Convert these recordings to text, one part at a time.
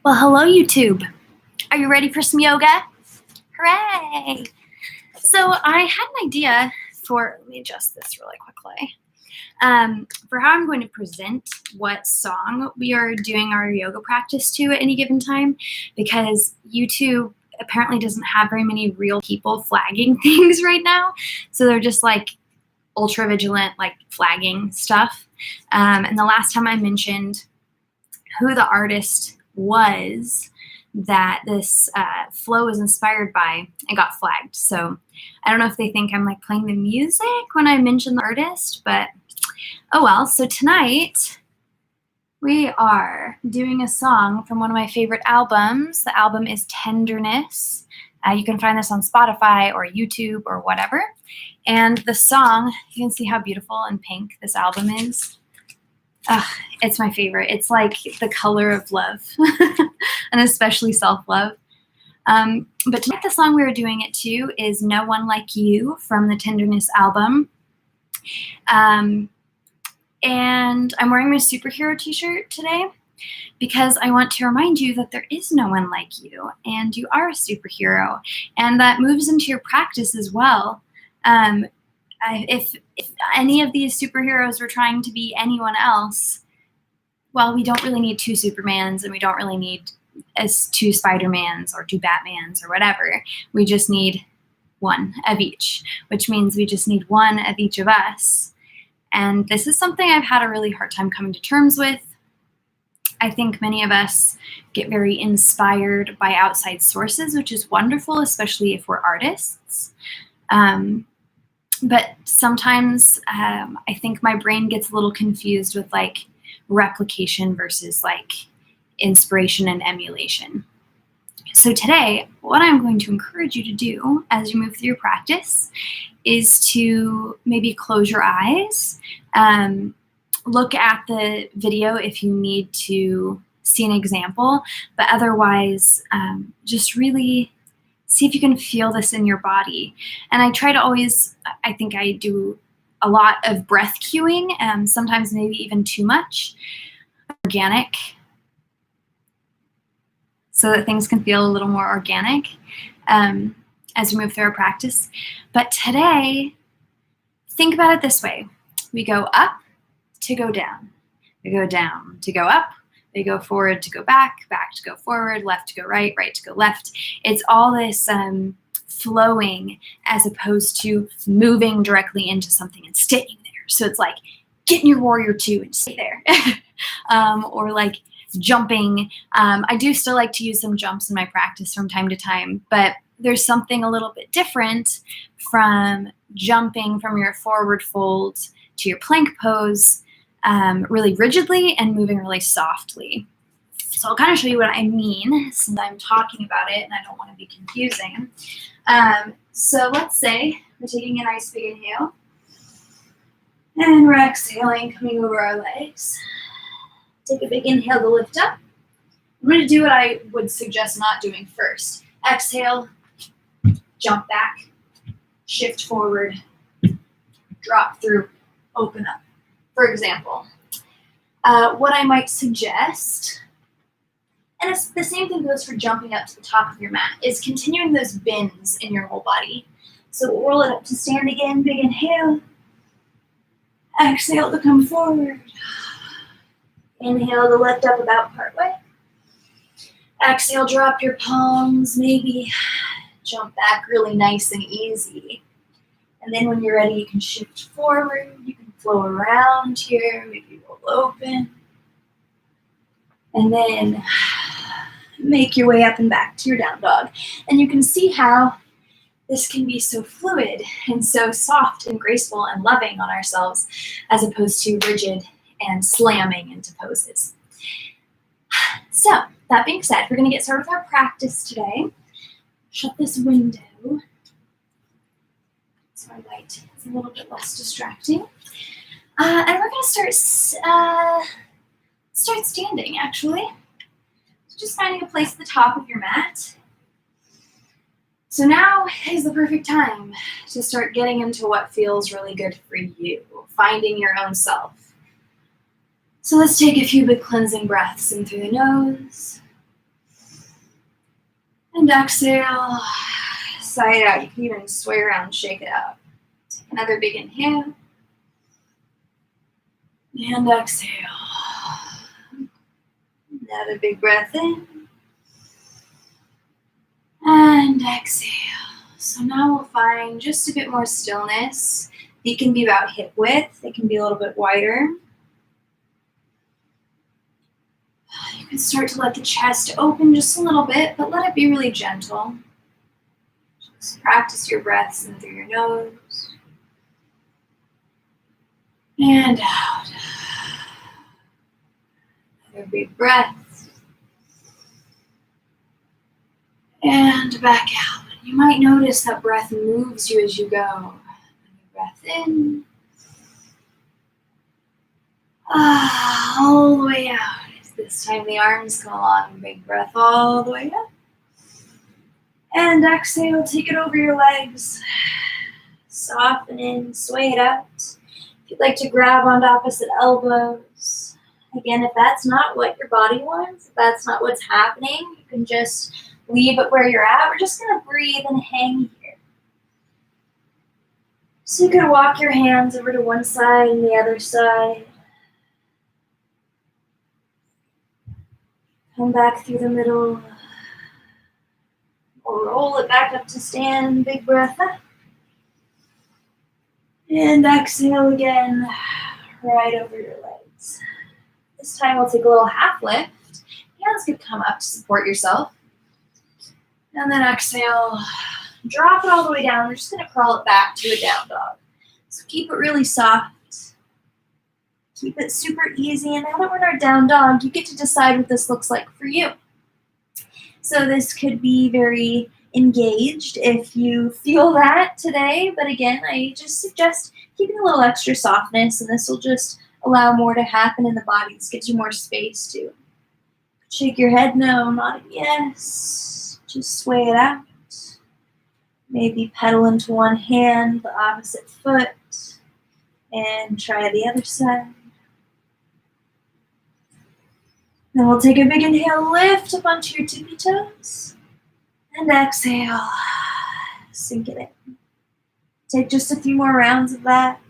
Well, hello, YouTube. Are you ready for some yoga? Hooray! So I had an idea let me adjust this really quickly, for how I'm going to present what song we are doing our yoga practice to at any given time, because YouTube apparently doesn't have very many real people flagging things right now. So they're just like ultra vigilant, like flagging stuff. And the last time I mentioned who the artist was that this flow was inspired by, I got flagged. So I don't know if they think I'm like playing the music when I mention the artist, but oh well. So tonight we are doing a song from one of my favorite albums. The album is Tenderness. You can find this on Spotify or YouTube or whatever. And the song, you can see how beautiful and pink this album is. It's my favorite. It's like the color of love, and especially self-love. But tonight the song we were doing it to is No One Like You from the Tenderness album. And I'm wearing my superhero t-shirt today because I want to remind you that there is no one like you, and you are a superhero, and that moves into your practice as well. If any of these superheroes were trying to be anyone else, well, we don't really need two Supermans, and we don't really need two Spider-Mans or two Batmans or whatever. We just need one of each, which means we just need one of each of us. And this is something I've had a really hard time coming to terms with. I think many of us get very inspired by outside sources, which is wonderful, especially if we're artists. But sometimes I think my brain gets a little confused with like replication versus like inspiration and emulation. So today, what I'm going to encourage you to do as you move through your practice is to maybe close your eyes, look at the video if you need to see an example, but otherwise just really see if you can feel this in your body. And I try to always, I think I do a lot of breath cueing, sometimes maybe even too much, organic, so that things can feel a little more organic as we move through our practice. But today, think about it this way. We go up to go down. We go down to go up. We go forward to go back, back to go forward, left to go right, right to go left. It's all this flowing as opposed to moving directly into something and staying there. So it's like, get in your warrior two and stay there. Or like jumping. I do still like to use some jumps in my practice from time to time, but there's something a little bit different from jumping from your forward fold to your plank pose really rigidly and moving really softly. So I'll kind of show you what I mean since I'm talking about it and I don't want to be confusing. So let's say we're taking a nice big inhale and we're exhaling, coming over our legs. Take a big inhale to lift up. I'm going to do what I would suggest not doing first. Exhale, jump back, shift forward, drop through, open up. For example, what I might suggest, and it's the same thing goes for jumping up to the top of your mat, is continuing those bends in your whole body. So we'll roll it up to stand again, big inhale. Exhale to come forward. Inhale to lift up about partway. Exhale, drop your palms, maybe jump back really nice and easy. And then when you're ready, you can shift forward, you can flow around here, maybe roll open. And then make your way up and back to your down dog. And you can see how this can be so fluid and so soft and graceful and loving on ourselves as opposed to rigid and slamming into poses. So, that being said, we're going to get started with our practice today. Shut this window so our light is a little bit less distracting. And we're going to start standing, actually. So just finding a place at the top of your mat. So now is the perfect time to start getting into what feels really good for you, finding your own self. So let's take a few big cleansing breaths in through the nose And exhale, side out. You can even sway around, shake it out. Take another big inhale. And exhale. Another big breath in. And exhale. So now we'll find just a bit more stillness. It can be about hip width. It can be a little bit wider. You can start to let the chest open just a little bit, but let it be really gentle. Just practice your breaths in through your nose. And out. Another big breath. And back out. You might notice that breath moves you as you go. Another breath in. All the way out. This time the arms come along. Big breath all the way up. And exhale, take it over your legs. Soften in, sway it out. If you'd like to grab onto opposite elbows. Again, if that's not what your body wants, if that's not what's happening, you can just leave it where you're at. We're just going to breathe and hang here. So you can walk your hands over to one side and the other side. Come back through the middle. Or roll it back up to stand. Big breath up. And exhale again, right over your legs. This time we'll take a little half lift. Hands could come up to support yourself. And then exhale, drop it all the way down. We're just going to crawl it back to a down dog. So keep it really soft. Keep it super easy. And now that we're in our down dog, you get to decide what this looks like for you. So this could be very engaged if you feel that today. But again, I just suggest keeping a little extra softness, and this will just allow more to happen in the body. This gives you more space to shake your head no, not a yes. Just sway it out. Maybe pedal into one hand, the opposite foot, and try the other side. Then we'll take a big inhale, lift up onto your tippy toes, and exhale, sink it in. Take just a few more rounds of that.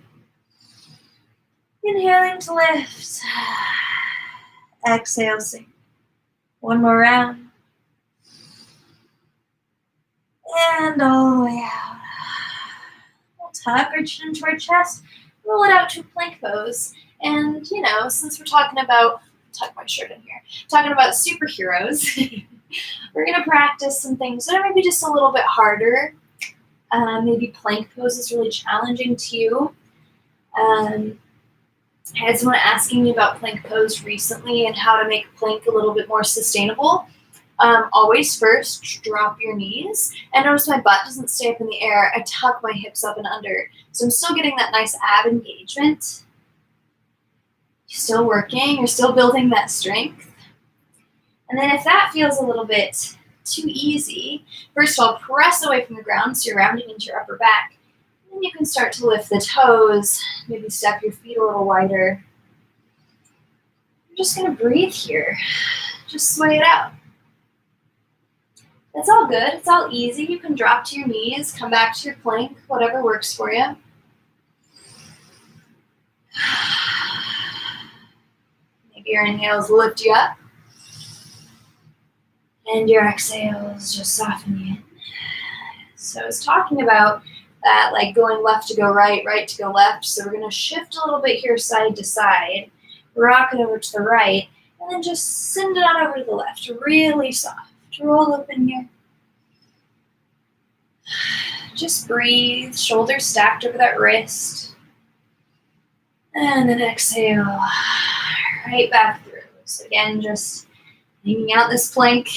Inhaling to lift, exhale, sink. One more round. And all the way out. We'll tuck our chin into our chest, roll it out to a plank pose. And, since we're talking about, tuck my shirt in here, talking about superheroes, we're going to practice some things that are maybe just a little bit harder. Maybe plank pose is really challenging to you. I had someone asking me about plank pose recently and how to make plank a little bit more sustainable. Always first, drop your knees. And notice my butt doesn't stay up in the air. I tuck my hips up and under. So I'm still getting that nice ab engagement. You're still working. You're still building that strength. And then if that feels a little bit too easy, first of all, press away from the ground so you're rounding into your upper back. And then you can start to lift the toes. Maybe step your feet a little wider. I'm just going to breathe here. Just sway it out. It's all good. It's all easy. You can drop to your knees, come back to your plank, whatever works for you. Maybe your inhales lift you up. And your exhales just soften you in. So I was talking about that, like going left to go right, right to go left. So we're going to shift a little bit here side to side, rock it over to the right, and then just send it on over to the left, really soft. Roll up in here. Just breathe, shoulders stacked over that wrist. And then exhale, right back through. So again, just hanging out this plank,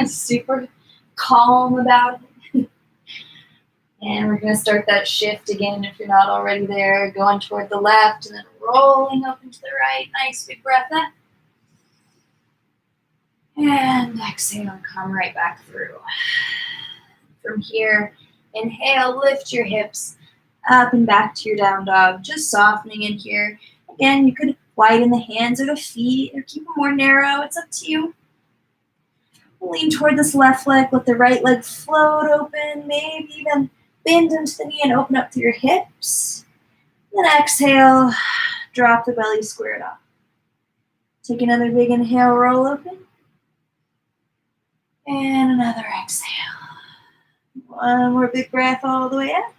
super calm about it. And we're going to start that shift again if you're not already there, going toward the left and then rolling up into the right. Nice big breath up. And exhale and come right back through. From here, inhale, lift your hips up and back to your down dog, just softening in here. Again, you could widen the hands or the feet or keep them more narrow. It's up to you. Lean toward this left leg, let the right leg float open, maybe even bend into the knee and open up through your hips. Then exhale, drop the belly squared off. Take another big inhale, roll open. And another exhale. One more big breath all the way up.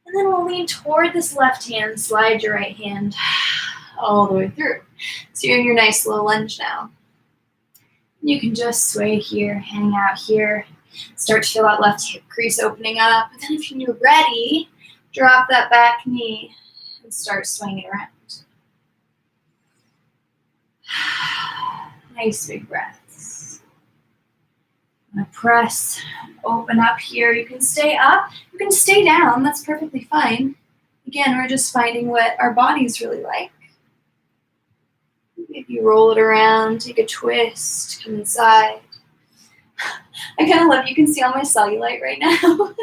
And then we'll lean toward this left hand, slide your right hand all the way through. So you're in your nice little lunge now. You can just sway here, hang out here, start to feel that left hip crease opening up. And then if you're ready, drop that back knee and start swinging around. Nice big breaths. I'm gonna press, open up here. You can stay up, you can stay down, that's perfectly fine. Again, we're just finding what our bodies really like. Maybe roll it around, take a twist, come inside. I kind of love, you can see all my cellulite right now.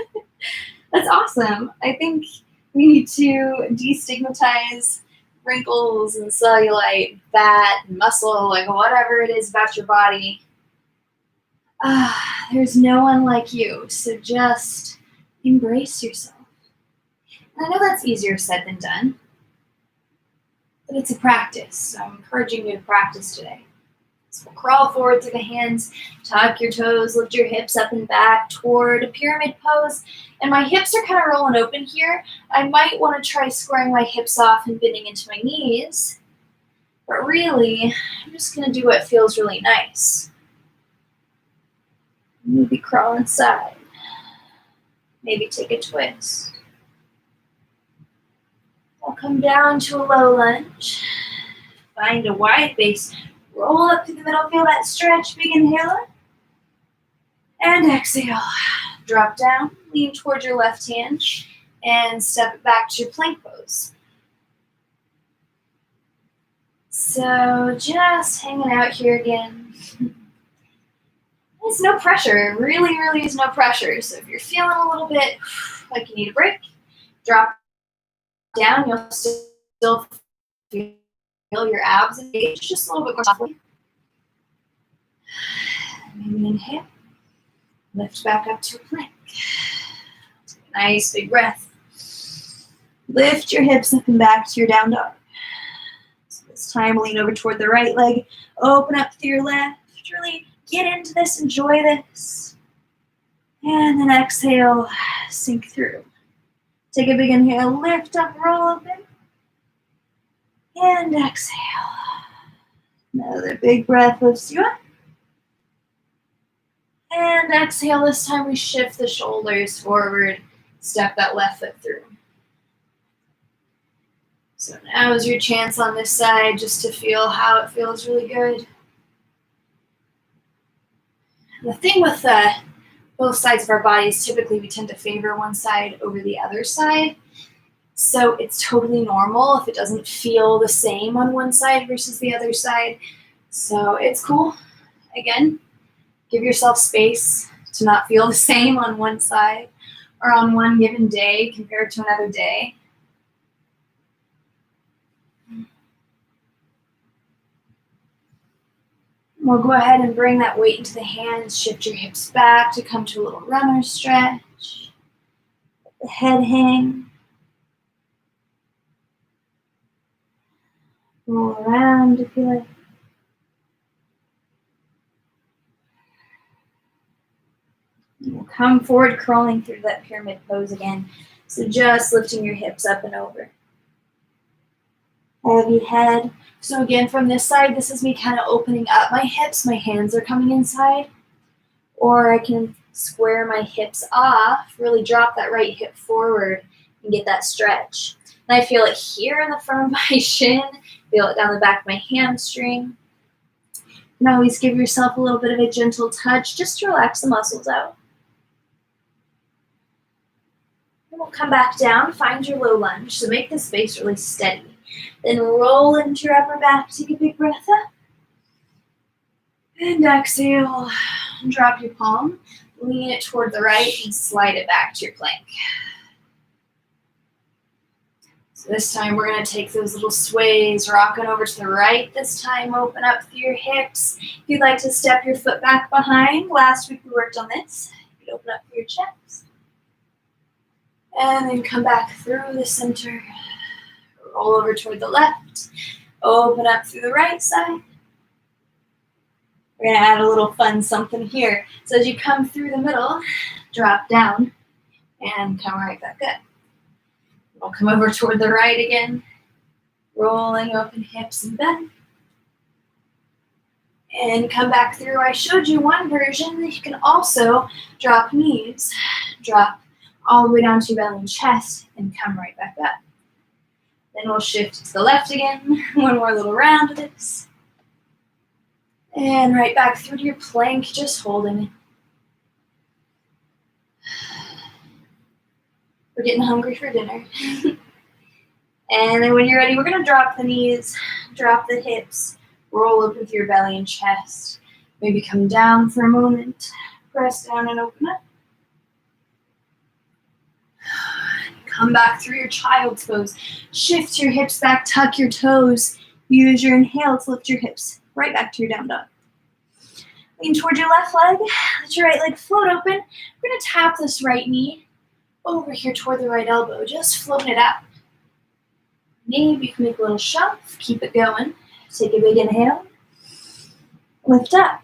That's awesome. I think we need to destigmatize wrinkles and cellulite, fat, and muscle, like whatever it is about your body. There's no one like you, so just embrace yourself. And I know that's easier said than done, but it's a practice, so I'm encouraging you to practice today. So we'll crawl forward through the hands, tuck your toes, lift your hips up and back toward a pyramid pose. And my hips are kind of rolling open here. I might want to try squaring my hips off and bending into my knees, but really, I'm just going to do what feels really nice. Maybe crawl inside. Maybe take a twist. I'll come down to a low lunge. Find a wide base. Roll up to the middle. Feel that stretch. Big inhale. And exhale. Drop down. Lean towards your left hand. And step it back to your plank pose. So just hanging out here again. There's no pressure. Really is no pressure. So if you're feeling a little bit like you need a break, drop down. You'll still feel your abs engaged just a little bit more softly. Maybe inhale. Lift back up to a plank. Take a nice big breath. Lift your hips up and back to your down dog. So this time, lean over toward the right leg. Open up through your left. Really get into this. Enjoy this. And then exhale. Sink through. Take a big inhale. Lift up. Roll open. And exhale. Another big breath lifts you up. And exhale. This time we shift the shoulders forward. Step that left foot through. So now is your chance on this side just to feel how it feels really good. The thing with both sides of our bodies, typically we tend to favor one side over the other side. So it's totally normal if it doesn't feel the same on one side versus the other side. So it's cool. Again, give yourself space to not feel the same on one side or on one given day compared to another day. We'll go ahead and bring that weight into the hands. Shift your hips back to come to a little runner stretch. Let the head hang. Roll around if you like. We'll come forward, crawling through that pyramid pose again. So just lifting your hips up and over. Heavy head. So again, from this side, this is me kind of opening up my hips. My hands are coming inside. Or I can square my hips off, really drop that right hip forward and get that stretch. And I feel it here in the front of my shin. Feel it down the back of my hamstring. You can always give yourself a little bit of a gentle touch just to relax the muscles out. And we'll come back down, find your low lunge. So make this base really steady. Then roll into your upper back. Take a big breath up. And exhale. Drop your palm. Lean it toward the right and slide it back to your plank. So This time we're going to take those little sways, rocking over to the right. This time open up through your hips. If you'd like to step your foot back behind, last week we worked on this. You can open up through your chest. And then come back through the center. Roll over toward the left. Open up through the right side. We're going to add a little fun something here. So as you come through the middle, drop down and come right back up. We'll come over toward the right again, rolling open hips and bend. And come back through. I showed you one version that you can also drop knees, drop all the way down to your belly and chest, and come right back up. Then we'll shift to the left again, one more little round of this. And right back through to your plank, just holding it. We're getting hungry for dinner. And then when you're ready, we're going to drop the knees, drop the hips, roll open through your belly and chest. Maybe come down for a moment, press down and open up. Come back through your child's pose. Shift your hips back, tuck your toes. Use your inhale to lift your hips right back to your down dog. Lean toward your left leg, let your right leg float open. We're going to tap this right knee over here toward the right elbow, just float it out. Maybe you can make a little shove, keep it going. Take a big inhale, lift up.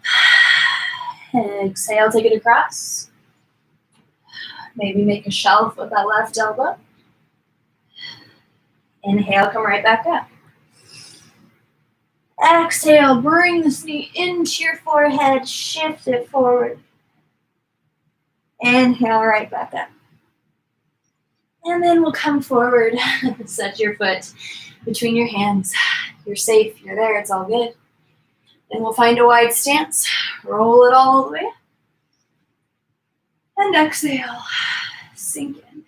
Exhale, take it across. Maybe make a shelf with that left elbow. Inhale, come right back up. Exhale, bring this knee into your forehead, shift it forward. Inhale, right back up. And then we'll come forward, set your foot between your hands. You're safe, you're there, it's all good. Then we'll find a wide stance, roll it all the way up. And exhale, sink in.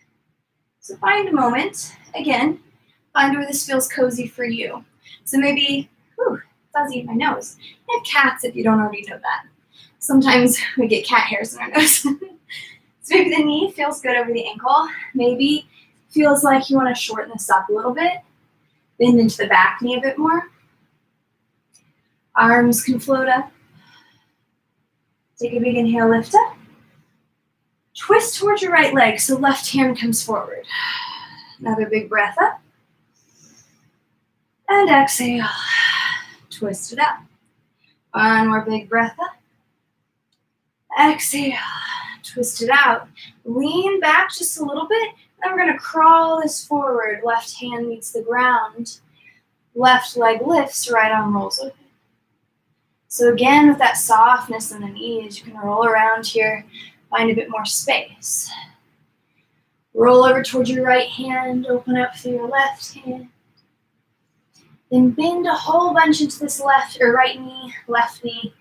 So find a moment, again, find where this feels cozy for you. So maybe, fuzzy in my nose. I have cats if you don't already know that. Sometimes we get cat hairs in our nose. So maybe the knee feels good over the ankle. Maybe feels like you want to shorten this up a little bit. Bend into the back knee a bit more. Arms can float up. Take a big inhale, lift up. Twist towards your right leg, so left hand comes forward. Another big breath up. And exhale. Twist it up. One more big breath up. Exhale. Twist it out. Lean back just a little bit. Then we're going to crawl this forward. Left hand meets the ground. Left leg lifts, right arm rolls open. So again, with that softness in the knees, you can roll around here, find a bit more space. Roll over towards your right hand, open up through your left hand. Then bend a whole bunch into this left or right knee, left knee.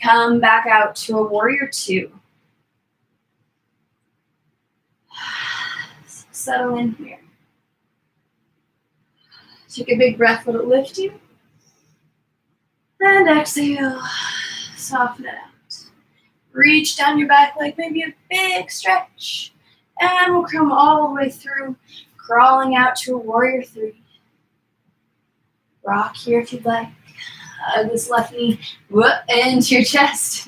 Come back out to a warrior two. Settle in here. Take a big breath, let it lift you. And exhale, soften it out. Reach down your back leg, maybe a big stretch. And we'll come all the way through, crawling out to a warrior three. Rock here if you'd like. Hug this left knee into your chest.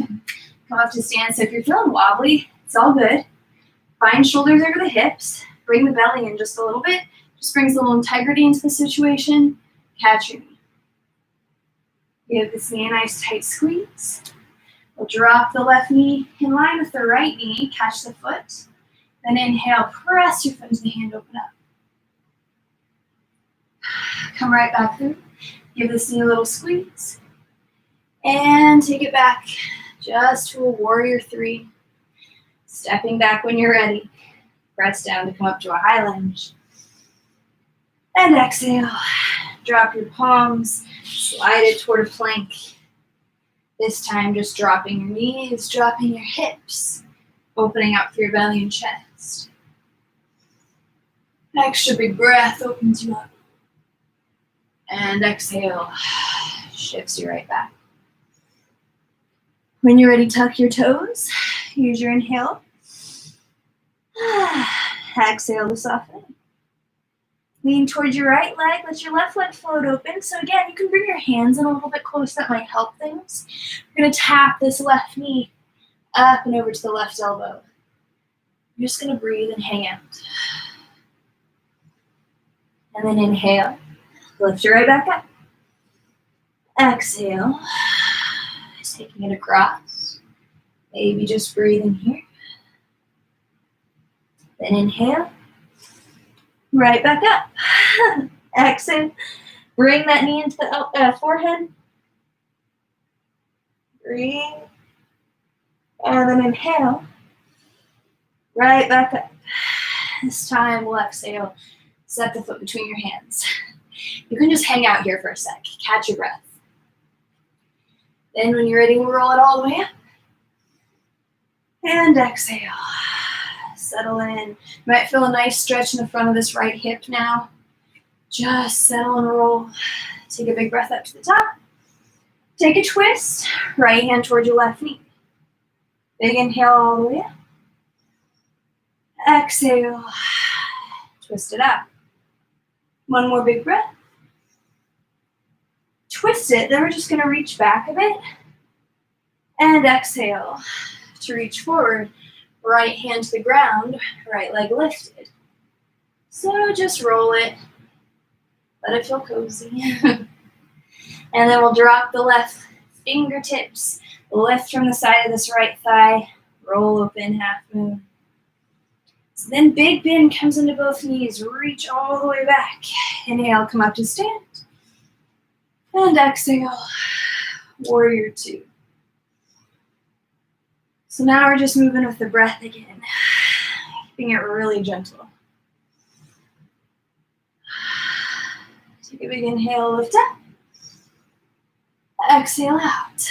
Come up to stand. So if you're feeling wobbly, it's all good. Find shoulders over the hips. Bring the belly in just a little bit. Just brings a little integrity into the situation. Catch your knee. Give this knee a nice tight squeeze. We'll drop the left knee in line with the right knee. Catch the foot. Then inhale, press your foot into the hand, open up. Come right back through. Give this knee a little squeeze. And take it back just to a warrior three. Stepping back when you're ready. Press down to come up to a high lunge. And exhale. Drop your palms. Slide it toward a plank. This time just dropping your knees, dropping your hips. Opening up through your belly and chest. An extra big breath opens you up. And exhale. Shifts you right back. When you're ready, tuck your toes. Use your inhale. Exhale to soften. Lean towards your right leg. Let your left leg float open. So again, you can bring your hands in a little bit close. That might help things. We're going to tap this left knee up and over to the left elbow. You're just going to breathe and hang out. And then inhale. Lift your right back up. Exhale. Taking it across. Maybe just breathing here. Then inhale. Right back up. Exhale. Bring that knee into the forehead. Breathe. And then inhale. Right back up. This time we'll exhale. Set the foot between your hands. You can just hang out here for a sec. Catch your breath. Then when you're ready, we'll roll it all the way up. And exhale. Settle in. You might feel a nice stretch in the front of this right hip now. Just settle and roll. Take a big breath up to the top. Take a twist. Right hand towards your left knee. Big inhale all the way up. Exhale. Twist it out. One more big breath. Twist it. Then we're just going to reach back a bit. And exhale to reach forward. Right hand to the ground. Right leg lifted. So just roll it. Let it feel cozy. And then we'll drop the left fingertips. Lift from the side of this right thigh. Roll open, half moon. So then big bend comes into both knees. Reach all the way back. Inhale, come up to stand. And exhale, warrior two. So now we're just moving with the breath again. Keeping it really gentle. Take a big inhale, lift up. Exhale out.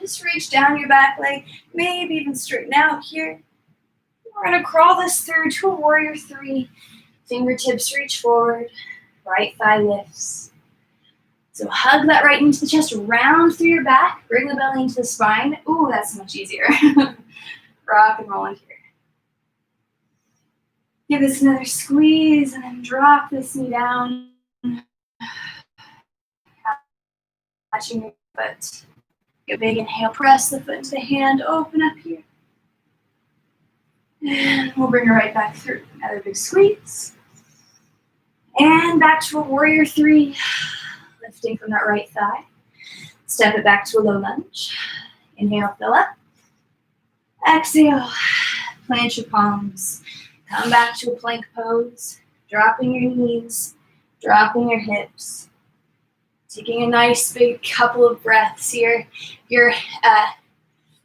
Just reach down your back leg, maybe even straighten out here. We're going to crawl this through to a warrior three. Fingertips reach forward. Right thigh lifts. So hug that right into the chest, round through your back. Bring the belly into the spine. Ooh, that's much easier. Rock and roll in here. Give this another squeeze and then drop this knee down. Catching your foot. Take a big inhale, press the foot into the hand, open up here. And we'll bring it right back through. Another big squeeze. And back to a warrior three. Lifting from that right thigh. Step it back to a low lunge. Inhale, fill up. Exhale. Plant your palms. Come back to a plank pose. Dropping your knees. Dropping your hips. Taking a nice big couple of breaths here. Your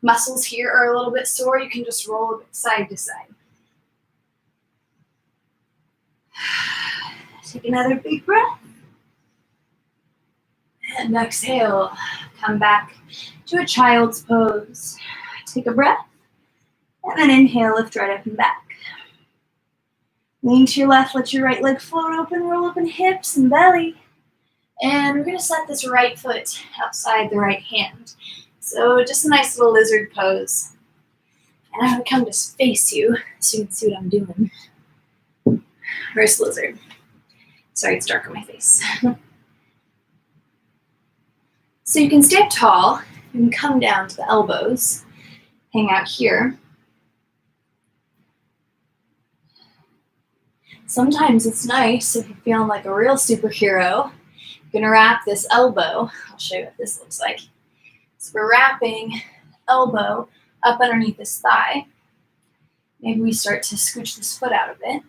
muscles here are a little bit sore. You can just roll a bit side to side. Take another big breath. And exhale. Come back to a child's pose. Take a breath. And then inhale, lift right up and back. Lean to your left, let your right leg float open, roll open hips and belly. And we're going to set this right foot outside the right hand. So just a nice little lizard pose. And I'm going to come just face you so you can see what I'm doing. Reverse lizard. Sorry, it's dark on my face. So you can stay up tall. You can come down to the elbows. Hang out here. Sometimes it's nice if you're feeling like a real superhero. You're going to wrap this elbow. I'll show you what this looks like. So we're wrapping elbow up underneath this thigh. Maybe we start to scooch this foot out a bit.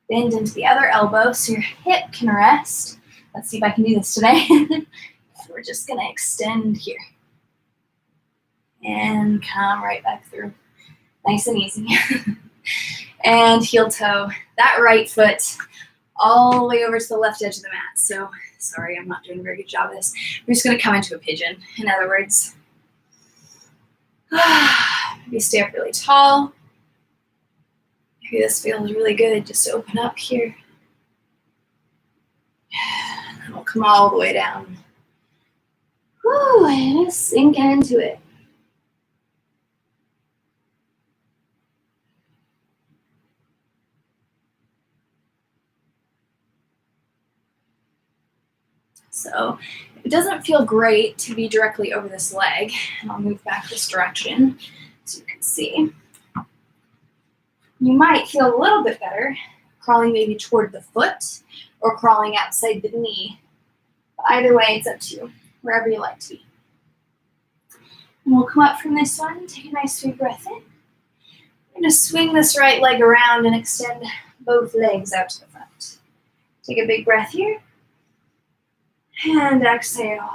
Bend into the other elbow so your hip can rest. Let's see if I can do this today. We're just going to extend here. And come right back through. Nice and easy. And heel toe. That right foot all the way over to the left edge of the mat. So, sorry, I'm not doing a very good job of this. We're just going to come into a pigeon. In other words, maybe stay up really tall. Maybe this feels really good. Just open up here. And we'll come all the way down. Whew, and just sink into it. So it doesn't feel great to be directly over this leg, and I'll move back this direction so you can see. You might feel a little bit better crawling maybe toward the foot or crawling outside the knee. But either way, it's up to you, wherever you like to be. And we'll come up from this one, take a nice sweet breath in. We're going to swing this right leg around and extend both legs out to the front. Take a big breath here. And exhale.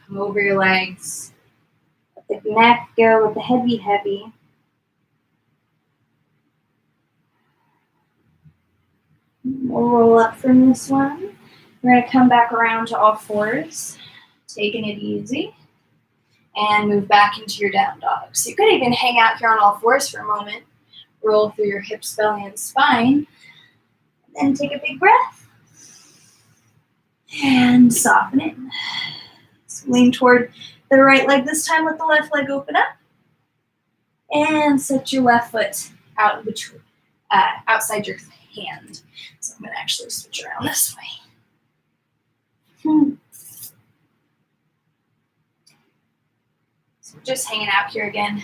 Come over your legs. Let the neck go, let the head be heavy. We'll roll up from this one. We're going to come back around to all fours, taking it easy, and move back into your down dog. So you could even hang out here on all fours for a moment, roll through your hips, belly, and spine, and then take a big breath, and soften it. So lean toward the right leg this time, let the left leg open up, and set your left foot out between, outside your hand. So I'm going to actually switch around this way. So we're just hanging out here again.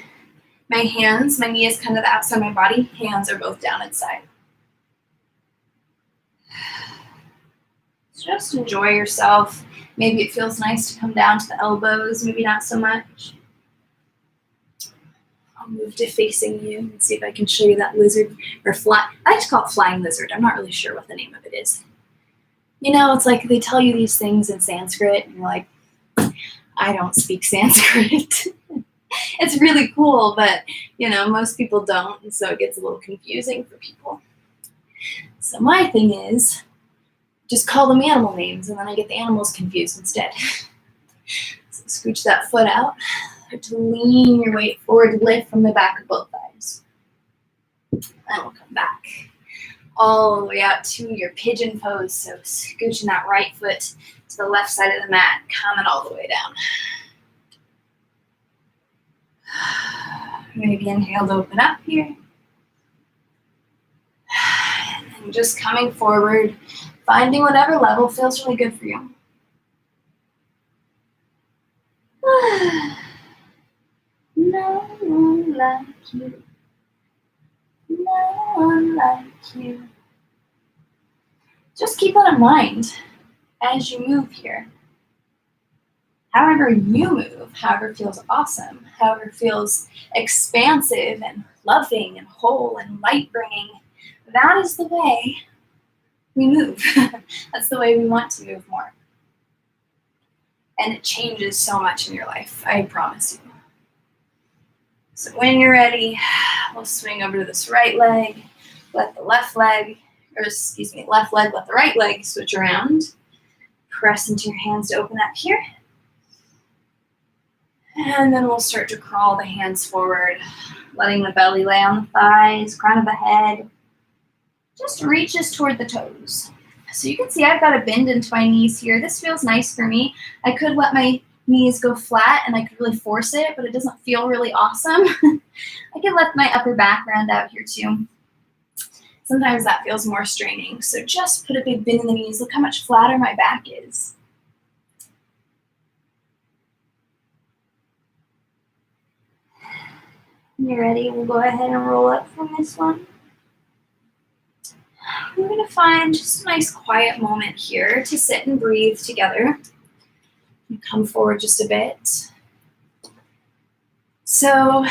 My hands, my knee is kind of the outside of my body. Hands are both down inside. Just enjoy yourself. Maybe it feels nice to come down to the elbows, maybe not so much. I'll move to facing you and see if I can show you that lizard or fly. I like to call it flying lizard. I'm not really sure what the name of it is. You know, it's like they tell you these things in Sanskrit, and you're like, I don't speak Sanskrit. It's really cool, but, you know, most people don't, and so it gets a little confusing for people. So my thing is, just call them animal names, and then I get the animals confused instead. So scooch that foot out. Start to lean your weight forward, lift from the back of both thighs. And we'll come back all the way out to your pigeon pose. So scooching that right foot to the left side of the mat, coming all the way down. Maybe inhale to open up here. And then just coming forward, finding whatever level feels really good for you. No one like you. No one like you. Just keep that in mind as you move here. However you move, however feels awesome, however feels expansive and loving and whole and light-bringing, that is the way we move. That's the way we want to move more. And it changes so much in your life, I promise you. So when you're ready, we'll swing over to this right leg, let the left leg, left leg, let the right leg switch around. Press into your hands to open up here. And then we'll start to crawl the hands forward, letting the belly lay on the thighs, crown of the head. Just reaches toward the toes. So you can see I've got a bend into my knees here. This feels nice for me. I could let my knees go flat and I could really force it, but it doesn't feel really awesome. I can let my upper back round out here too. Sometimes that feels more straining. So just put a big bend in the knees. Look how much flatter my back is. When you're ready, we'll go ahead and roll up from this one. We're going to find just a nice quiet moment here to sit and breathe together. Come forward just a bit. So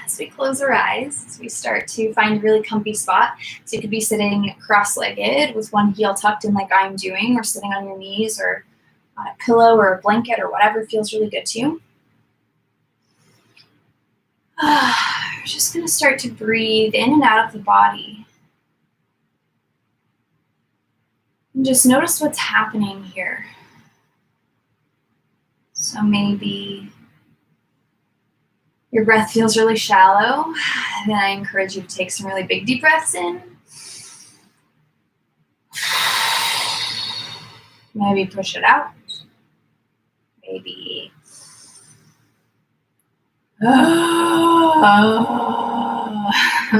as we close our eyes, we start to find a really comfy spot. So you could be sitting cross-legged with one heel tucked in like I'm doing, or sitting on your knees or on a pillow or a blanket or whatever feels really good to you. We're just going to start to breathe in and out of the body. And just notice what's happening here. So maybe your breath feels really shallow. Then I encourage you to take some really big deep breaths in. Maybe push it out. Maybe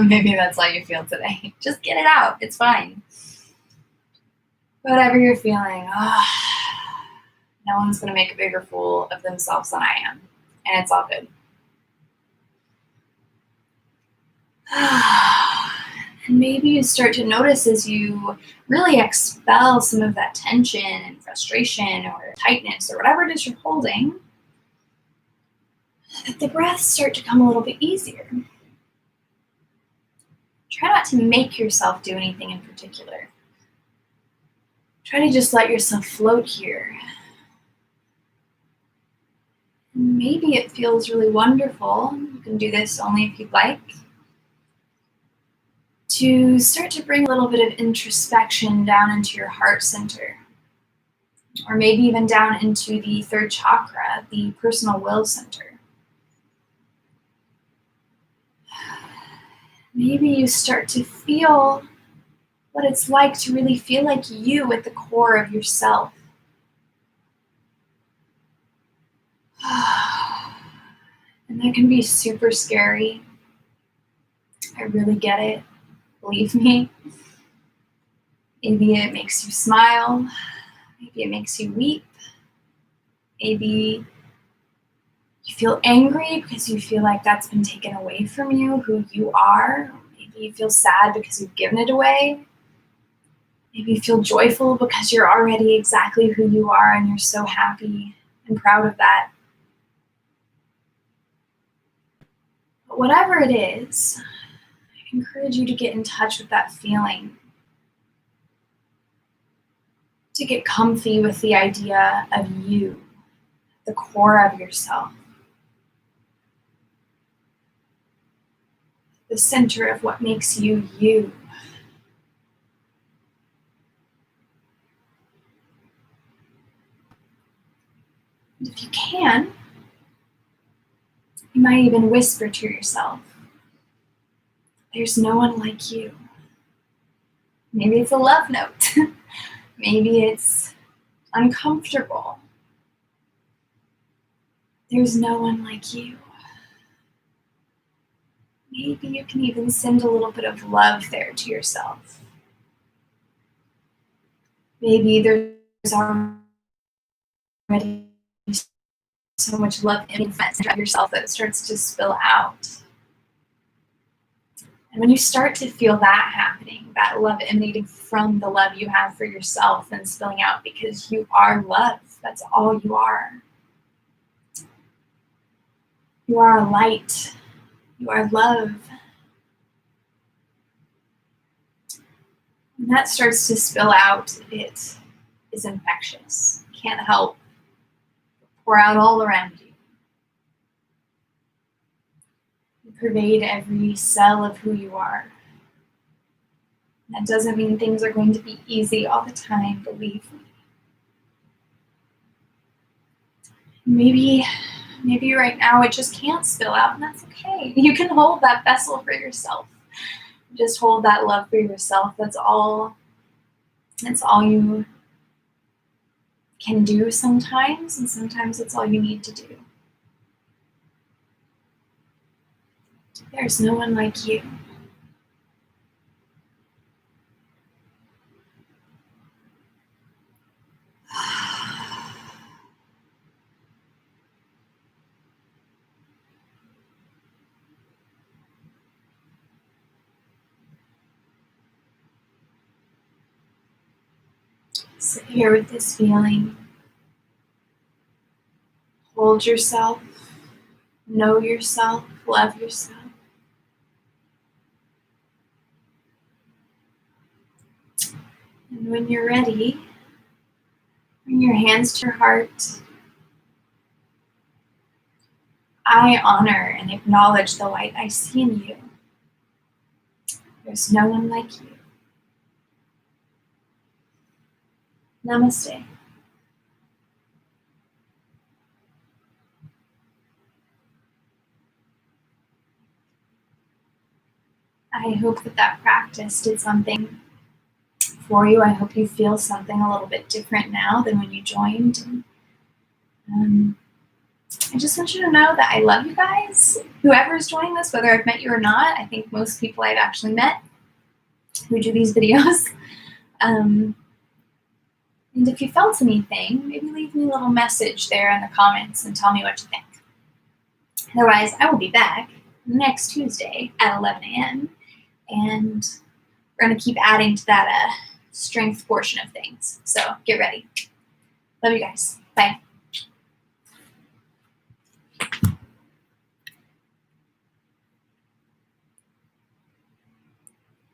maybe that's how you feel today. Just get it out. It's fine. Whatever you're feeling. No one's going to make a bigger fool of themselves than I am, and it's all good. And maybe you start to notice as you really expel some of that tension and frustration or tightness or whatever it is you're holding, that the breaths start to come a little bit easier. Try not to make yourself do anything in particular. Try to just let yourself float here. Maybe it feels really wonderful. You can do this only if you'd like. To start to bring a little bit of introspection down into your heart center. Or maybe even down into the third chakra, the personal will center. Maybe you start to feel what it's like to really feel like you at the core of yourself. And that can be super scary. I really get it. Believe me. Maybe it makes you smile. Maybe it makes you weep. Maybe you feel angry because you feel like that's been taken away from you, who you are. Maybe you feel sad because you've given it away. Maybe you feel joyful because you're already exactly who you are and you're so happy and proud of that. But whatever it is, I encourage you to get in touch with that feeling. To get comfy with the idea of you, the core of yourself. The center of what makes you, you. And if you can, you might even whisper to yourself, there's no one like you. Maybe it's a love note. Maybe it's uncomfortable. There's no one like you. Maybe you can even send a little bit of love there to yourself. Maybe there's already so much love in yourself that it starts to spill out. And when you start to feel that happening, that love emanating from the love you have for yourself and spilling out, because you are love. That's all you are. You are a light. You are love. When that starts to spill out, it is infectious. Can't help but pour out all around you. You pervade every cell of who you are. That doesn't mean things are going to be easy all the time, believe me. Maybe right now it just can't spill out, and that's okay. You can hold that vessel for yourself. Just hold that love for yourself. That's all you can do sometimes, and sometimes it's all you need to do. There's no one like you. Sit here with this feeling. Hold yourself. Know yourself. Love yourself. And when you're ready, bring your hands to your heart. I honor and acknowledge the light I see in you. There's no one like you. Namaste. I hope that practice did something for you. I hope you feel something a little bit different now than when you joined. I just want you to know that I love you guys. Whoever is joining this, whether I've met you or not, I think most people I've actually met who do these videos. And if you felt anything, maybe leave me a little message there in the comments and tell me what you think. Otherwise, I will be back next Tuesday at 11 a.m. and we're going to keep adding to that strength portion of things. So get ready. Love you guys. Bye.